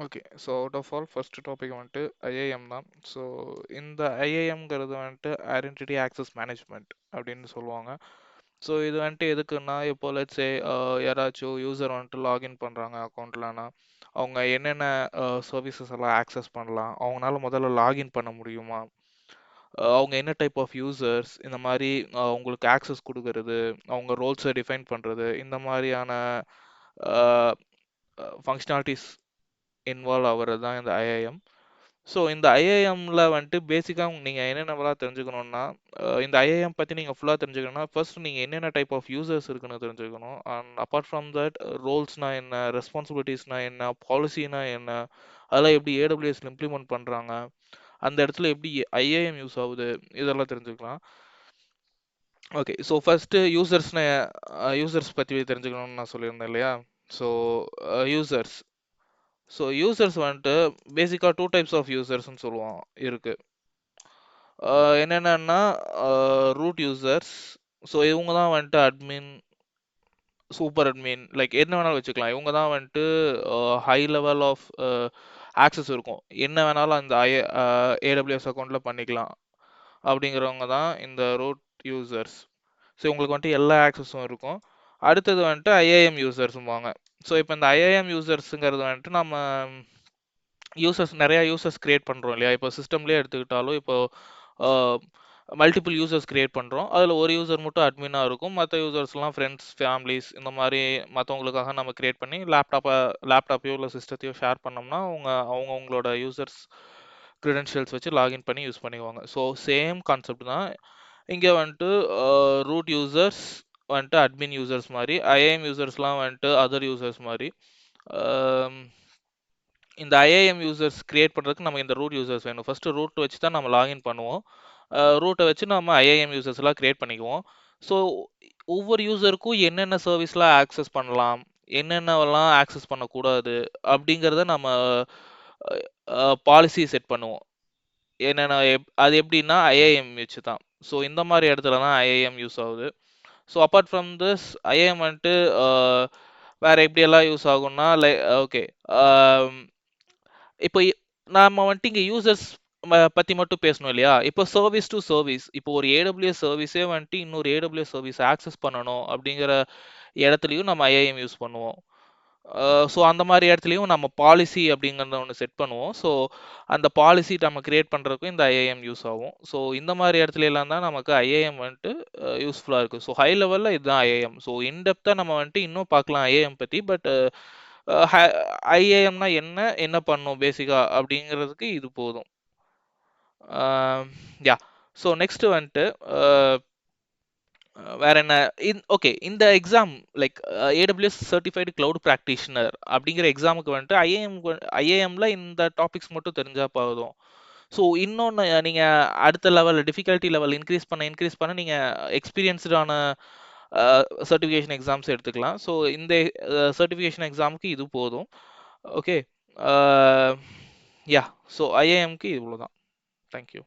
Okay. So out of all first topic வந்துட்டு IAM தான். So இந்த ஐஏஎம்ங்கிறது வந்துட்டு ஐடென்டிட்டி ஆக்சஸ் மேனேஜ்மெண்ட் அப்படின்னு சொல்லுவாங்க. ஸோ இது வந்துட்டு எதுக்குன்னா, இப்போ லெட்ஸ் சே யாராச்சும் யூசர் வந்துட்டு லாகின் பண்ணுறாங்க அக்கௌண்ட்லனா, அவங்க என்னென்ன சர்வீசஸ் எல்லாம் ஆக்சஸ் பண்ணலாம், அவங்களால முதல்ல லாகின் பண்ண முடியுமா, அவங்க என்ன டைப் ஆஃப் யூசர்ஸ், இந்த மாதிரி உங்களுக்கு ஆக்சஸ் கொடுக்கறது, அவங்க ரோல்ஸை டிஃபைன் பண்ணுறது, இந்த மாதிரியான ஃபங்க்ஷனாலிட்டிஸ் இன்வால்வ் ஆகிறது தான் இந்த ஐஏஎம். ஸோ இந்த ஐஏஎம்ல வந்துட்டு பேசிக்காக நீங்கள் என்னென்னலாம் தெரிஞ்சுக்கணுன்னா, இந்த ஐஏஎம் பற்றி நீங்கள் ஃபுல்லாக தெரிஞ்சுக்கணும்னா ஃபர்ஸ்ட் நீங்கள் என்னென்ன டைப் ஆஃப் யூசர்ஸ் இருக்குன்னு தெரிஞ்சுக்கணும். அண்ட் அப்பார்ட் ஃப்ரம் தட் ரோல்ஸ்னா என்ன, ரெஸ்பான்சிபிலிட்டிஸ்னா என்ன, பாலிசினா என்ன, அதெல்லாம் எப்படி ஏடபிள்யூஎஸ்ல இம்ப்ளிமெண்ட் பண்ணுறாங்க, அந்த இடத்துல எப்படி ஐஏஎம் யூஸ் ஆகுது, இதெல்லாம் தெரிஞ்சுக்கலாம். ஓகே. ஸோ ஃபர்ஸ்ட் யூசர்ஸ் பற்றி தெரிஞ்சுக்கணும்னு நான் சொல்லியிருந்தேன் இல்லையா. ஸோ யூசர்ஸ் யூசர்ஸ் வந்துட்டு பேசிக்காக டூ டைப்ஸ் ஆஃப் யூசர்ஸ்னு சொல்லுவோம் இருக்கு. என்னென்னா ரூட் யூசர்ஸ். ஸோ இவங்க தான் வந்துட்டு அட்மின், சூப்பர் அட்மின், லைக் என்ன வேணாலும் வச்சுக்கலாம். இவங்க தான் வந்துட்டு ஹை லெவல் ஆஃப் ஆக்சஸ் இருக்கும், என்ன வேணாலும் அந்த ஏடபிள்யூஎஸ் அக்கௌண்ட்டில் பண்ணிக்கலாம் அப்படிங்கிறவங்க தான் இந்த ரூட் யூசர்ஸ். ஸோ உங்களுக்கு வந்துட்டு எல்லா ஆக்சஸும் இருக்கும். அடுத்தது வந்துட்டு ஐஏஎம் யூசர்ஸும்பாங்க. ஸோ இப்போ இந்த ஐஏஎம் யூசர்ஸுங்கிறது வந்துட்டு நம்ம நிறைய யூசர்ஸ் கிரியேட் பண்ணுறோம் இல்லையா. இப்போ சிஸ்டம்லேயே எடுத்துக்கிட்டாலும் இப்போ மல்டிபிள் யூசர்ஸ் கிரியேட் பண்ணுறோம். அதில் ஒரு யூசர் மட்டும் அட்மினாக இருக்கும், மற்ற யூசர்ஸ்லாம் ஃப்ரெண்ட்ஸ், ஃபேமிலிஸ், இந்த மாதிரி மற்றவங்களுக்காக நம்ம கிரியேட் பண்ணி லேப்டாப்பையோ இல்லை சிஸ்டத்தையோ ஷேர் பண்ணோம்னா அவங்களோட யூசர்ஸ் க்ரிடென்ஷியல்ஸ் வச்சு லாகின் பண்ணி யூஸ் பண்ணிக்குவாங்க. ஸோ சேம் கான்செப்ட் தான் இங்கே வந்துட்டு. ரூட் யூசர்ஸ் வந்துட்டு அட்மின் யூசர்ஸ் மாதிரி, ஐஏஎம் யூசர்ஸ்லாம் வந்துட்டு அதர் யூசர்ஸ் மாதிரி. இந்த ஐஏஎம் யூசர்ஸ் கிரியேட் பண்ணுறதுக்கு நமக்கு இந்த ரூட் யூசர்ஸ் வேணும். ஃபர்ஸ்ட் ரூட் வச்சு தான் நம்ம லாகின் பண்ணுவோம். ரூட்டை வச்சு நம்ம ஐஏஎம் யூசர்ஸ் எல்லாம் கிரியேட் பண்ணிக்குவோம். ஸோ ஒவ்வொரு யூசருக்கும் என்னென்ன சர்வீஸ்லாம் ஆக்சஸ் பண்ணலாம், என்னென்னலாம் ஆக்சஸ் பண்ணக்கூடாது அப்படிங்கிறத நம்ம பாலிசி செட் பண்ணுவோம். என்னென்ன அது எப்படின்னா ஐஏஎம் வச்சு தான். ஸோ இந்த மாதிரி இடத்துல தான் ஐஏஎம் யூஸ் ஆகுது. So apart from this IAM வந்துட்டு வேற எப்படியெல்லாம் யூஸ் ஆகும்னா, ஓகே, இப்போ நாம வந்துட்டு இங்க யூசர்ஸ் பத்தி மட்டும் பேசணும் இல்லையா. இப்போ சர்வீஸ் டு சர்வீஸ், இப்போ ஒரு ஏடபிள்யூஎஸ் சர்வீஸே வந்துட்டு இன்னொரு ஏடபிள்யூஎஸ் சர்வீஸ் ஆக்சஸ் பண்ணணும் அப்படிங்கிற இடத்துலையும் நம்ம ஐஏஎம் யூஸ் பண்ணுவோம். ஸோ அந்த மாதிரி இடத்துலையும் நம்ம பாலிசி அப்படிங்கிறத ஒன்று செட் பண்ணுவோம். ஸோ அந்த பாலிசி நம்ம கிரியேட் பண்ணுறதுக்கும் இந்த ஐஏஎம் யூஸ் ஆகும். ஸோ இந்த மாதிரி இடத்துல எல்லாம் தான் நமக்கு ஐஏஎம் வந்துட்டு யூஸ்ஃபுல்லாக இருக்குது. ஸோ ஹை லெவலில் இதுதான் ஐஏஎம். ஸோ இன்டெப்த்தாக நம்ம வந்துட்டு இன்னும் பார்க்கலாம் ஐஏஎம் பற்றி. பட் ஐஏஎம்னா என்ன, என்ன பண்ணும் பேசிக்கா அப்படிங்கிறதுக்கு இது போதும். யா. ஸோ நெக்ஸ்ட் வந்துட்டு வேற என்ன, ஓகே, இந்த exam like AWS certified cloud practitioner அப்படிங்கிற எக்ஸாமுக்கு வந்துட்டு ஐஏஎம்ல இந்த டாபிக்ஸ் மட்டும் தெரிஞ்சா போதும். ஸோ இன்னொன்று, நீங்கள் அடுத்த லெவல் டிஃபிகல்ட்டி லெவல் இன்க்ரீஸ் பண்ண நீங்கள் எக்ஸ்பீரியன்ஸ்டான சர்டிஃபிகேஷன் எக்ஸாம்ஸ் எடுத்துக்கலாம். ஸோ இந்த சர்டிஃபிகேஷன் எக்ஸாமுக்கு இது போதும். ஓகே. யா. ஸோ ஐஏஎம்க்கு இவ்வளோ தான். தேங்க்யூ.